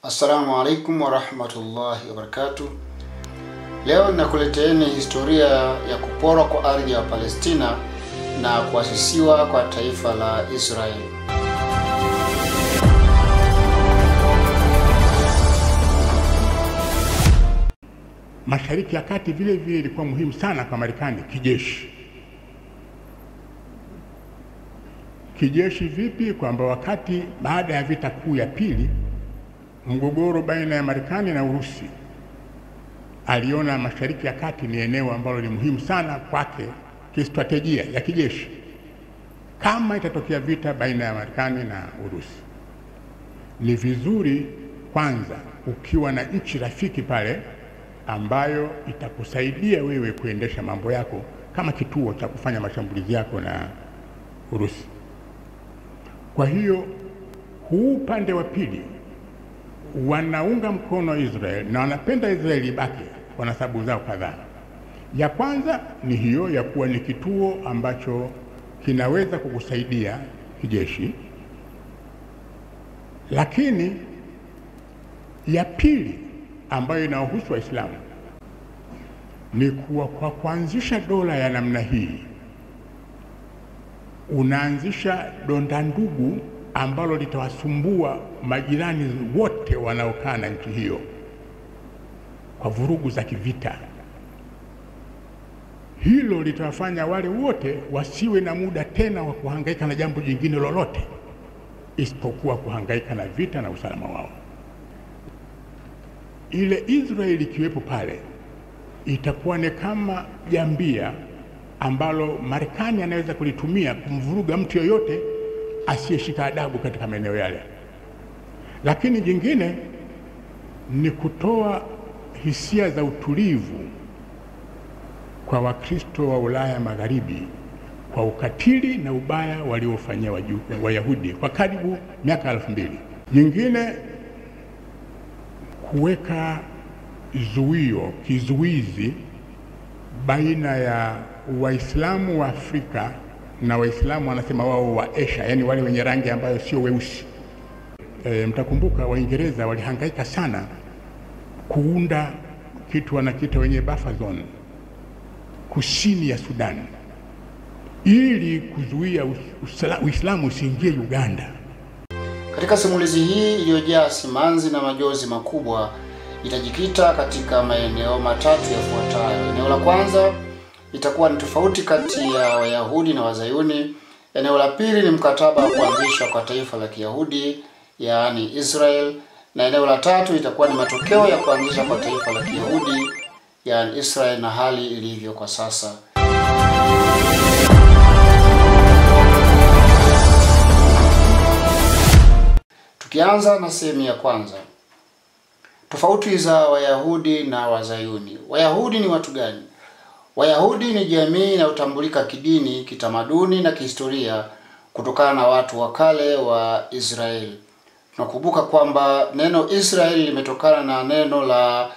Assalamu alaikum wa rahmatullahi wa barakatuh. Leo ninakuleteeni historia ya kuporwa kwa ardhi ya Palestina na kuasisiwa kwa taifa la Israeli. Mashariki ya Kati vile vile ilikuwa muhimu sana kwa Marekani kijeshi. Kijeshi vipi? Kwamba wakati baada ya vita kuu ya pili, mgogoro baina ya Marekani na Urusi, aliona Mashariki ya Kati ni eneo ambalo ni muhimu sana kwake kistratejia ya kijeshi. Kama itatokea vita baina ya Marekani na Urusi, ni vizuri kwanza ukiwa na nchi rafiki pale ambayo itakusaidia wewe kuendesha mambo yako kama kituo cha kufanya mashambulizi yako na Urusi. Kwa hiyo huu upande wa pili wanaunga mkono Israeli na wanapenda Israeli ibaki kwa sababu zao kadhaa. Ya kwanza ni hiyo ya kuwa ni kituo ambacho kinaweza kukusaidia kijeshi. Lakini ya pili ambayo inahusu Waislamu ni kuwa kwa kuanzisha dola ya namna hii unaanzisha donda ndugu ambalo litawasumbua majirani wote wanaokaa na nchi hiyo kwa vurugu za kivita. Hilo litawafanya wale wote wasiwe na muda tena wa kuhangaika na jambo jingine lolote isipokuwa kuhangaika na vita na usalama wao. Ile Israeli ikiwepo pale itakuwa ni kama jambia ambalo Marekani anaweza kulitumia kumvuruga mtu yoyote asiyeshika adabu katika maeneo yale. Lakini jingine ni kutoa hisia za utulivu kwa Wakristo wa Ulaya Magharibi kwa ukatili na ubaya waliofanyia Wayahudi kwa karibu miaka 2000. Nyingine kuweka kizuizi baina ya Waislamu wa Afrika na Waislamu wanasema wao wa Asia, yani wale wenye rangi ambayo sio weusi. Mtakumbuka Waingereza walihangaika sana kuunda kitu wanakiita wenye buffer zone kusini ya Sudan ili kuzuia Uislamu usiingie Uganda. Katika simulizi hii iliyojaa simanzi na majozi makubwa, itajikita katika maeneo matatu yafuatayo. Eneo la kwanza itakuwa ni tofauti kati ya Wayahudi na Wazayuni. Eneo la pili ni mkataba wa kuanzishwa kwa taifa la Kiyahudi, yaani Israel. Na eneo la tatu itakuwa ni matokeo ya kuanzisha kwa taifa la Kiyahudi, yaani Israel, na hali ilivyo kwa sasa. Tukianza na sehemu ya kwanza, tofauti za Wayahudi na Wazayuni. Wayahudi ni watu gani? Wayahudi ni jamii inayotambulika kidini, kitamaduni na kihistoria kutokana na watu wa kale wa Israeli. Tunakumbuka kwamba neno Israeli limetokana na neno la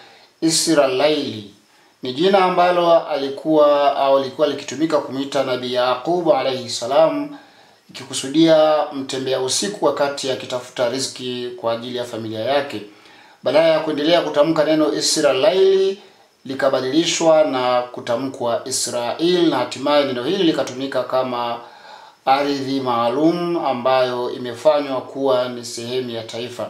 Israeli. Ni jina ambalo lilikuwa likitumika kumuita Nabii Yaqub alayhi salam, ikikusudia mtembea usiku wakati akitafuta riziki kwa ajili ya familia yake. Badala ya kuendelea kutamka neno Israeli, likabadilishwa na kutamkwa Israel, na hatimaye neno hili likatumika kama ardhi maalum ambayo imefanywa kuwa ni sehemu ya taifa.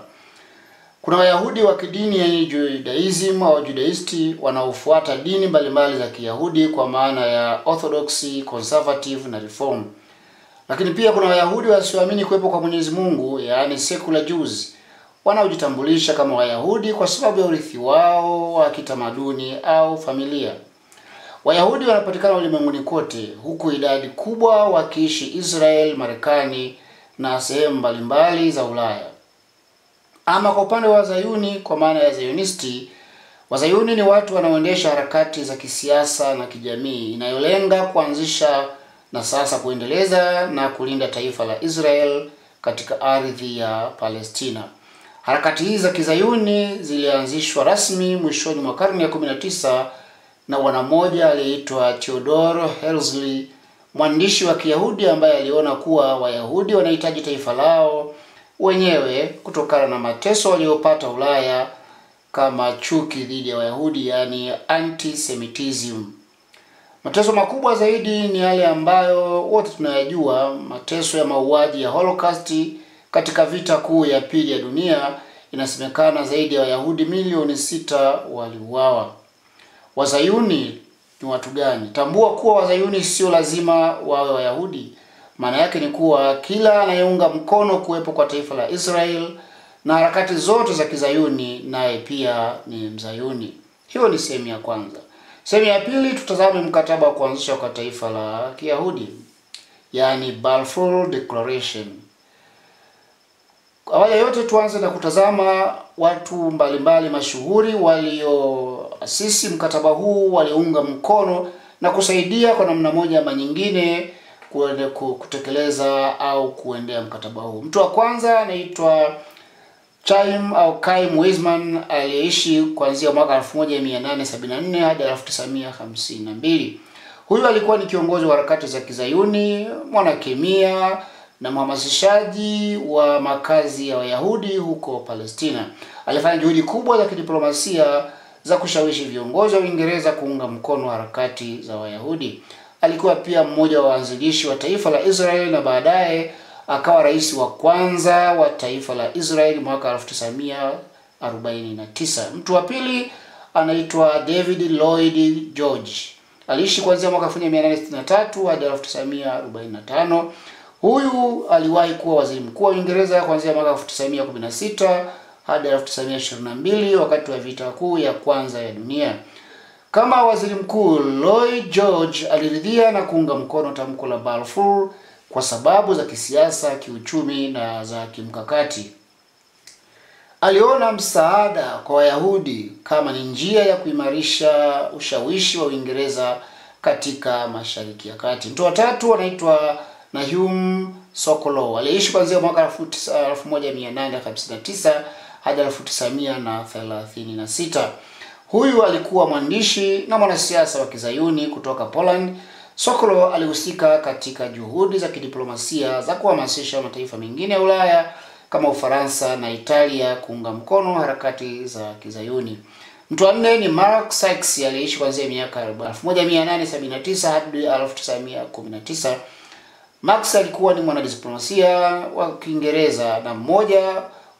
Kuna Wayahudi wa kidini ya Judaism au Judaisti wanaofuata dini mbalimbali za Kiyahudi kwa maana ya Orthodoxy, Conservative na Reform. Lakini pia kuna Wayahudi wasioamini kuwepo kwa Mwenyezi Mungu, yaani secular Jews, wanaojitambulisha kama Wayahudi kwa sababu ya urithi wao wa kitamaduni au familia. Wayahudi wanapatikana ulimwenguni kote, huku idadi kubwa wakiishi Israel, Marekani na sehemu mbalimbali za Ulaya. Ama kwa upande wa Wazayuni, kwa maana ya Zionisti, Wazayuni ni watu wanaoendesha harakati za kisiasa na kijamii inayolenga kuanzisha na sasa kuendeleza na kulinda taifa la Israel katika ardhi ya Palestina. Harakati hizi za Kizayuni zilianzishwa rasmi mwishoni mwa karne ya 19 na bwana mmoja aliyeitwa Theodor Herzl, mwandishi wa Kiyahudi ambaye aliona kuwa Wayahudi wanahitaji taifa lao wenyewe kutokana na mateso waliopata Ulaya kama chuki dhidi ya Wayahudi, yani antisemitism. Mateso makubwa zaidi ni yale ambayo wote tunayajua, mateso ya mauaji ya Holocaust katika vita kuu ya pili ya dunia. Inasemekana zaidi ya Wayahudi milioni 6 waliuawa. Wazayuni ni watu gani? Tambua kuwa Wazayuni sio lazima wawe Wayahudi. Maana yake ni kuwa kila anayeunga mkono kuwepo kwa taifa la Israel na harakati zote za Kizayuni naye pia ni Mzayuni. Hiyo ni sehemu ya kwanza. Sehemu ya pili, tutazame mkataba wa kuanzisha kwa taifa la Kiyahudi, yani Balfour Declaration. Awali ya yote tuanze na kutazama watu mbalimbali mashuhuri walioasisi mkataba huu, waliunga mkono na kusaidia kwa namna moja ama nyingine kutekeleza au kuendea mkataba huu. Mtu wa kwanza anaitwa Chaim Weizmann, aliyeishi kuanzia mwaka 1874 hadi 1952. Huyu alikuwa ni kiongozi wa harakati za Kizayuni, mwanakemia na mhamasishaji wa makazi ya Wayahudi huko Palestina. Alifanya juhudi kubwa za kidiplomasia za kushawishi viongozi wa Uingereza kuunga mkono harakati za Wayahudi. Alikuwa pia mmoja wa waanzilishi wa taifa la Israel na baadaye akawa rais wa kwanza wa taifa la Israel mwaka 1949. Mtu wa pili anaitwa David Lloyd George. Aliishi kuanzia mwaka 1863 hadi 1945. Huyu aliwahi kuwa waziri mkuu wa Uingereza kuanzia mwaka 1916 hadi 1922 wakati wa vita kuu ya kwanza ya dunia. Kama waziri mkuu, Lloyd George aliridhia na kuunga mkono tamko la Balfour kwa sababu za kisiasa, kiuchumi na za kimkakati. Aliona msaada kwa Wayahudi kama ni njia ya kuimarisha ushawishi wa Uingereza katika Mashariki ya Kati. Mtu wa tatu anaitwa Nahum Sokolow. Aliishi kuanzia mwaka 1859 hadi 1936. Huyu alikuwa mwandishi na mwanasiasa wa Kizayuni kutoka Poland. Sokolow alihusika katika juhudi za kidiplomasia za kuhamasisha mataifa mengine ya Ulaya kama Ufaransa na Italia kuunga mkono harakati za Kizayuni. Mtu wa nne ni Mark Sykes, aliishi kuanzia miaka 1879 hadi 1919. Marx alikuwa ni mwanadiplomasia wa Kiingereza na mmoja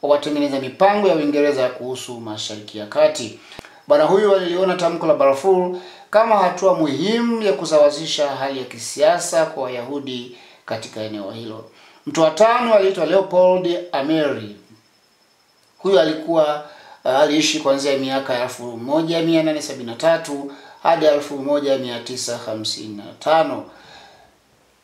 wa watengeneza mipango ya Uingereza kuhusu Mashariki ya Kati. Bwana huyu aliliona tamko la Balfour kama hatua muhimu ya kusawazisha hali ya kisiasa kwa Wayahudi katika eneo hilo. Mtu wa tano aliitwa Leopold Amery. Huyu aliishi kuanzia miaka 1873 hadi 1955.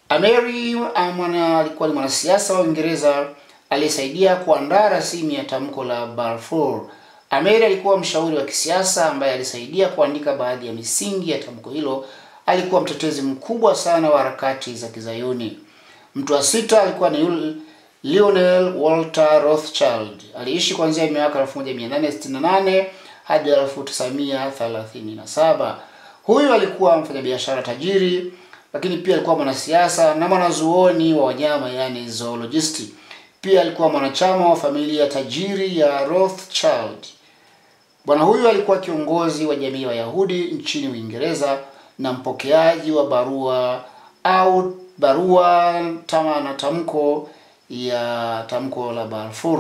Amery alikuwa ni mwanasiasa wa Uingereza aliyesaidia kuandaa rasimu ya tamko la Balfour. Amery alikuwa mshauri wa kisiasa ambaye alisaidia kuandika baadhi ya misingi ya tamko hilo. Alikuwa mtetezi mkubwa sana wa harakati za Kizayuni. Mtu wa sita alikuwa ni Lionel Walter Rothschild. Aliishi kuanzia miaka 1868 hadi 1937. Huyu alikuwa mfanyabiashara tajiri, lakini pia alikuwa mwanasiasa na mwanazuoni wa wanyama, yani zoologist. Pia alikuwa mwanachama wa familia tajiri ya Rothschild. Bwana huyu alikuwa kiongozi wa jamii ya Wayahudi nchini Uingereza na mpokeaji wa barua na tamko la Balfour.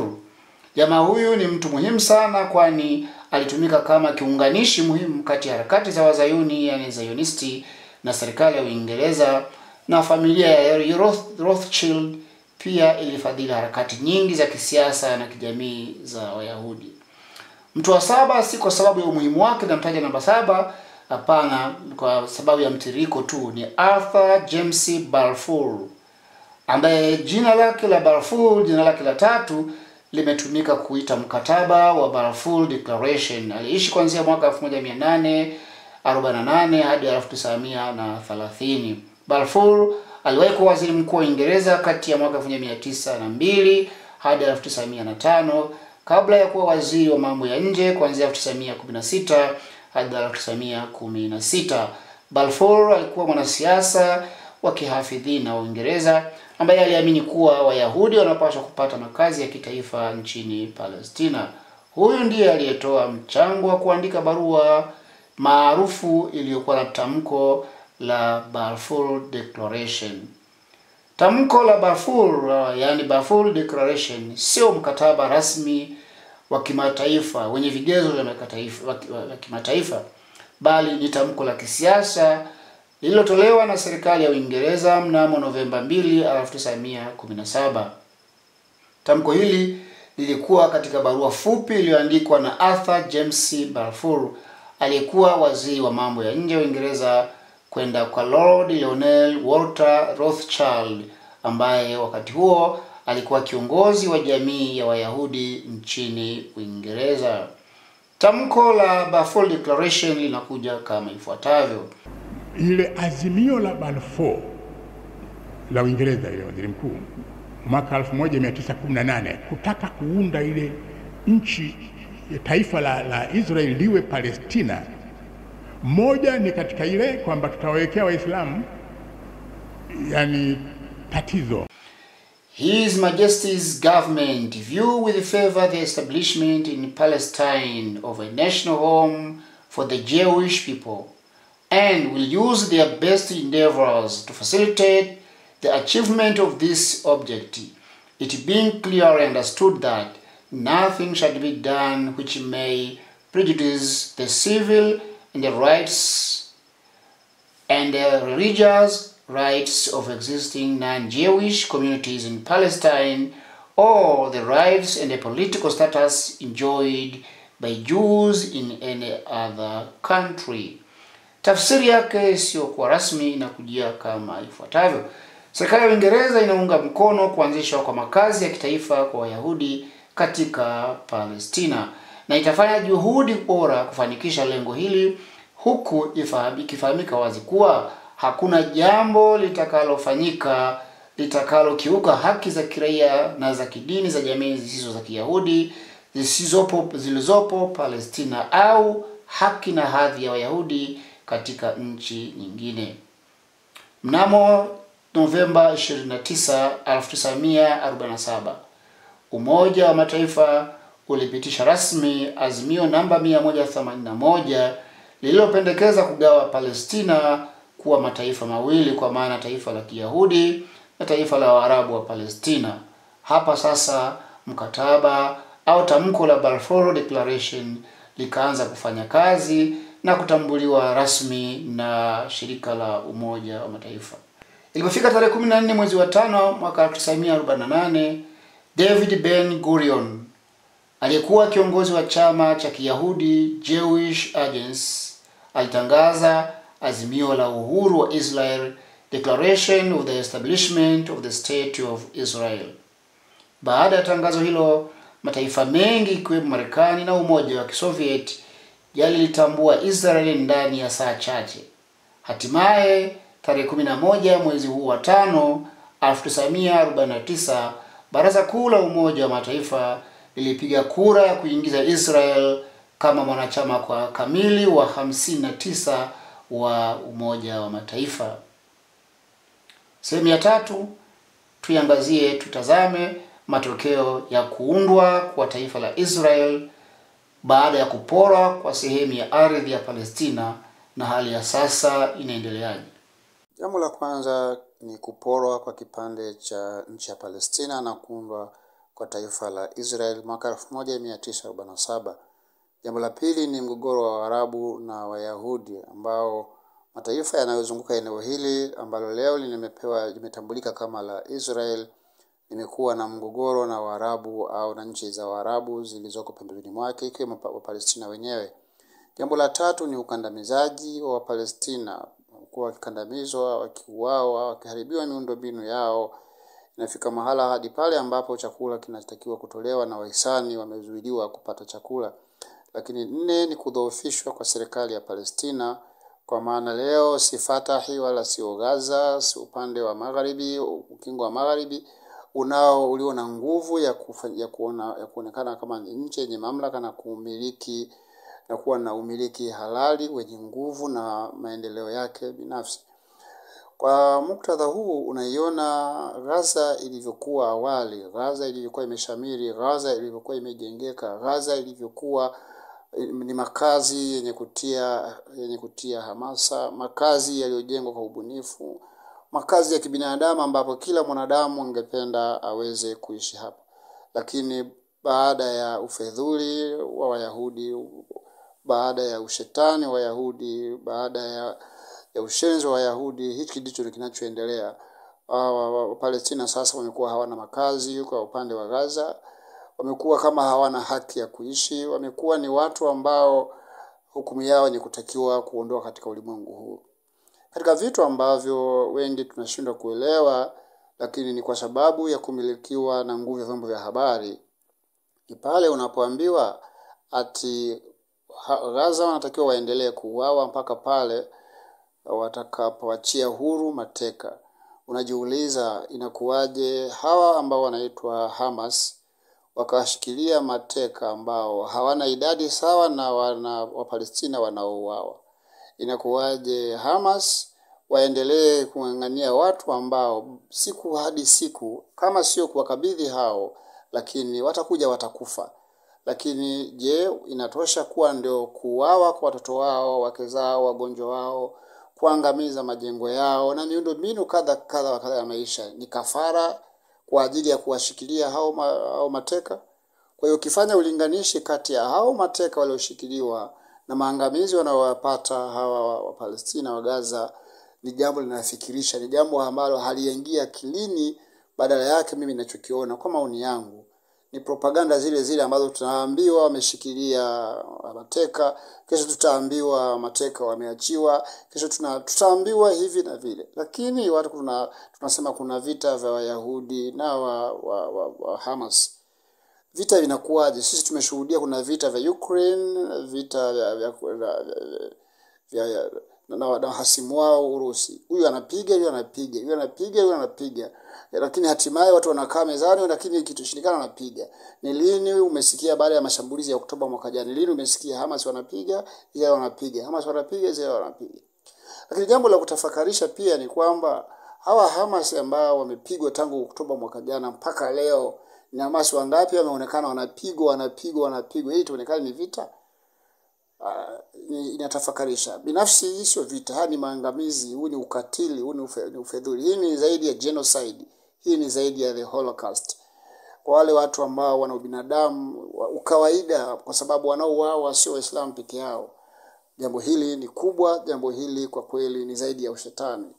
Jamaa huyu ni mtu muhimu sana, kwani alitumika kama kiunganishi muhimu kati ya harakati za Wazayuni, yani Zionisti, na serikali ya Uingereza. Na familia ya Rothschild pia ilifadhili harakati nyingi za kisiasa na kijamii za Wayahudi. Mtu wa saba, si kwa sababu ya umuhimu wake na mtaja namba 7, hapana, kwa sababu ya mtiriko tu, ni Arthur James Balfour, ambaye jina lake la Balfour, jina lake la tatu, limetumika kuita mkataba wa Balfour Declaration. Aliishi kuanzia mwaka 1848 hadi 1930. Balfour aliwahi kuwa waziri mkuu wa Uingereza kati ya mwaka 1902 hadi 1905, kabla ya kuwa waziri wa mambo ya nje kuanzia 1916 hadi 1916. Balfour alikuwa mwanasiasa wa kihafidhina wa Uingereza ambaye aliamini kuwa Wayahudi wanapaswa kupata makazi ya kitaifa nchini Palestina. Huyu ndiye aliyetoa mchango wa kuandika barua maarufu iliyokuwa na tamko la Balfour Declaration. Tamko la Balfour, yani Balfour Declaration, sio mkataba rasmi wa kimataifa wenye vigezo vya kimataifa, bali ni tamko la kisiasa lililotolewa na serikali ya Uingereza mnamo Novemba 2, 1917. Tamko hili lilikuwa katika barua fupi iliyoandikwa na Arthur James Balfour, aliyekuwa waziri wa mambo ya nje wa Uingereza, kwenda kwa Lord Lionel Walter Rothschild ambaye wakati huo alikuwa kiongozi wa jamii ya Wayahudi nchini Uingereza. Tamko la Balfour Declaration linakuja kama ifuatavyo. Ile azimio la Balfour la Uingereza, ile waziri mkuu, mwaka 1918 kutaka kuunda ile nchi ya taifa la Israeli liwe Palestina. Moja ni katika ile kwamba tutawawekea Waislamu yani tatizo. His Majesty's government view with favor the establishment in Palestine of a national home for the Jewish people, and will use their best endeavors to facilitate the achievement of this objective, it being clearly understood that nothing shall be done which may prejudice the civil and the rights and the religious rights of existing non-Jewish communities in Palestine, or the rights and the political status enjoyed by Jews in any other country. Tafsiri yake sio kwa rasmi inakujia kama ifuatavyo. Serikali ya Uingereza inaunga mkono kuanzishwa kwa makazi ya kitaifa kwa Wayahudi katika Palestina na itafanya juhudi bora kufanikisha lengo hili, huku ikifahamika wazi kuwa hakuna jambo litakalofanyika litakalokiuka haki za kiraia na za kidini za jamii zisizo za Kiyahudi zilizopo Palestina au haki na hadhi ya Wayahudi katika nchi nyingine. Mnamo Novemba 29, 1947, Umoja wa Mataifa ulipitisha rasmi azimio namba 181 lililopendekeza kugawa Palestina kuwa mataifa mawili, kwa maana taifa la Kiyahudi na taifa la Waarabu wa Palestina. Hapa sasa mkataba au tamko la Balfour Declaration likaanza kufanya kazi na kutambuliwa rasmi na shirika la Umoja wa Mataifa. Ilipofika tarehe 14 mwezi wa 5 mwaka 1948, David Ben Gurion aliyekuwa kiongozi wa chama cha Kiyahudi Jewish Agency alitangaza azimio la uhuru wa Israel, Declaration of the Establishment of the State of Israel. Baada ya tangazo hilo, mataifa mengi ikiwemo Marekani na Umoja wa Kisoviet yalilitambua Israel ndani ya saa chache. Hatimaye tarehe 11 mwezi huu wa 5, 1949, Baraza Kuu la Umoja wa Mataifa lilipiga kura ya kuingiza Israel kama mwanachama kwa kamili wa 59 wa Umoja wa Mataifa. Sehemu ya 3 tutazame matokeo ya kuundwa kwa taifa la Israel baada ya kuporwa kwa sehemu ya ardhi ya Palestina na hali ya sasa inaendeleaje. Jambo la kwanza ni kuporwa kwa kipande cha nchi ya Palestina na kuundwa kwa taifa la Israel mwaka 1947. Jambo la pili ni mgogoro wa Waarabu na Wayahudi, ambao mataifa yanayozunguka eneo hili ambalo leo limetambulika kama la Israel limekuwa na mgogoro na Waarabu au na nchi za Waarabu zilizoko pembeni mwake ikiwemo Palestina wenyewe. Jambo la tatu ni ukandamizaji wa Palestina, kwa kikandamizwa, wakiuawa, wakiharibiwa miundombinu yao. Inafika mahala hadi pale ambapo chakula kinatakiwa kutolewa na wahisani wamezuiliwa kupata chakula. Lakini 4 ni kudhoofishwa kwa serikali ya Palestina, kwa maana leo si Fatah wala si Gaza, si upande wa magharibi, ukingo wa magharibi ulio na nguvu ya kuonekana kama nchi yenye mamlaka na kumiliki na kuwa na umiliki halali wenye nguvu na maendeleo yake binafsi. Kwa muktadha huu unaiona Gaza ilivyokuwa awali, Gaza ilivyokuwa imeshamiri, Gaza ilivyokuwa imejengeka, Gaza ilivyokuwa ni makazi yenye kutia hamasa, makazi yaliyojengwa kwa ubunifu, makazi ya kibinadamu ambapo kila mwanadamu angependa aweze kuishi hapa. Lakini baada ya ufedhuli wa Wayahudi, baada ya ushetani wa Wayahudi, baada ya ushenzi wa Wayahudi, hiki ndicho kinachoendelea. Palestina sasa wamekuwa hawana makazi. Kwa upande wa Gaza wamekuwa kama hawana haki ya kuishi, wamekuwa ni watu ambao hukumu yao ni kutakiwa kuondoa katika ulimwengu huu. Katika vitu ambavyo wengi tunashindwa kuelewa, lakini ni kwa sababu ya kumilikiwa na nguvu ya vyombo vya habari, ni pale unapoambiwa ati Gaza wanatakiwa waendelee kuuawa mpaka pale watakapoachia huru mateka. Unajiuliza inakuwaje hawa ambao wanaitwa Hamas wakashikilia mateka ambao hawana idadi sawa na Wapalestina wanaouawa? Inakuwaje Hamas waendelee kung'ang'ania watu ambao siku hadi siku, kama sio kuwakabidhi hao, lakini watakufa? Lakini je, inatosha kuwa ndio kuuawa kwa watoto wao, wake zao, wagonjwa wao, kuangamiza majengo yao na miundombinu kadha ya maisha ni kafara kwa ajili ya kuwashikilia hao mateka? Kwa hiyo ukifanya ulinganishi kati ya hao mateka walioshikiliwa na maangamizi wanaowapata hawa wa Palestina wa Gaza, ni jambo linafikirisha, ni jambo ambalo haliingia akilini. Badala yake mimi ninachokiona kwa maoni yangu ni propaganda zile ambazo tunaambiwa wameshikilia mateka, kesho tutaambiwa mateka wameachiwa, kesho tutaambiwa hivi na vile. Lakini watu tunasema kuna vita vya Wayahudi na wa Hamas. Vita vinakuwaje? Sisi tumeshuhudia kuna vita vya Ukraine, vita vya na hasimu wao Urusi. Huyu anapiga, huyu anapiga, huyu anapiga, huyu anapiga. Lakini hatimaye watu wanakaa mezani, lakini ikitoshindikana anapiga. Ni lini umesikia baada ya mashambulizi ya Oktoba mwaka jana, lini umesikia Hamas wanapiga, Israel wanapiga, Hamas wanapiga, Israel wanapiga? Lakini jambo la kutafakarisha pia ni kwamba hawa Hamas ambao wamepigwa tangu Oktoba mwaka jana mpaka leo, ni Hamas wangapi wameonekana wanapigwa ili tuonekane ni vita? Inatafakarisha. Binafsi hii sio vita, hii ni maangamizi, huu ni ukatili, huu ni ufedhuli. Hii ni zaidi ya genocide, hii ni zaidi ya the Holocaust. Kwa wale watu ambao wana ubinadamu ukawaida, kwa sababu wanaouawa sio Waislamu peke yao. Jambo hili ni kubwa, jambo hili kwa kweli ni zaidi ya ushetani.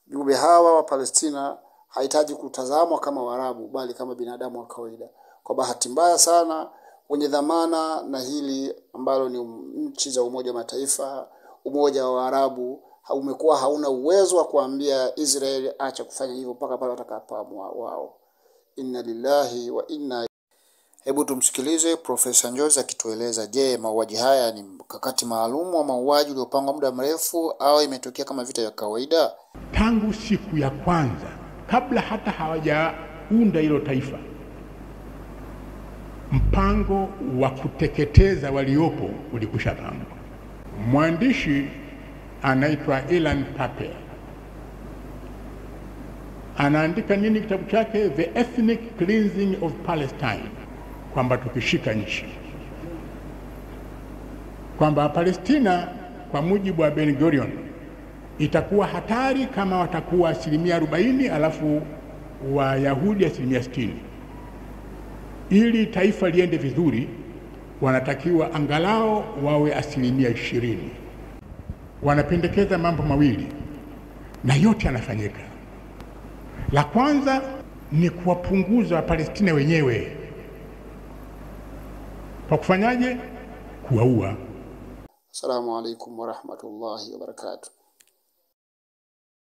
Viumbe hawa wa Palestina hahitaji kutazamwa kama Waarabu, bali kama binadamu wa kawaida. Kwa bahati mbaya sana, wenye dhamana na hili ambalo ni nchi za Umoja wa Mataifa, Umoja wa Arabu, umekuwa hauna uwezo wa kuambia Israeli acha kufanya hivyo mpaka pale watakapoamua wao. Inna lillahi wa inna. Hebu tumsikilize Profesa Njozi akitueleza, je, mauaji haya ni mkakati maalum wa mauaji uliopangwa muda mrefu au imetokea kama vita ya kawaida? Tangu siku ya kwanza, kabla hata hawajaunda hilo taifa, mpango wa kuteketeza waliopo ulikushatangwa. Mwandishi anaitwa Ilan Pappé anaandika nini kitabu chake The Ethnic Cleansing of Palestine, kwamba tukishika nchi, kwamba Palestina kwa mujibu wa Ben Gurion itakuwa hatari kama watakuwa 40% alafu Wayahudi 60%. Ili taifa liende vizuri wanatakiwa angalau wawe 20%. Wanapendekeza mambo mawili na yote yanafanyika. La kwanza ni kuwapunguza Wapalestina wenyewe. Kwa kufanyaje? Kuwaua. Assalamu alaikum wa rahmatullahi wa barakatuh.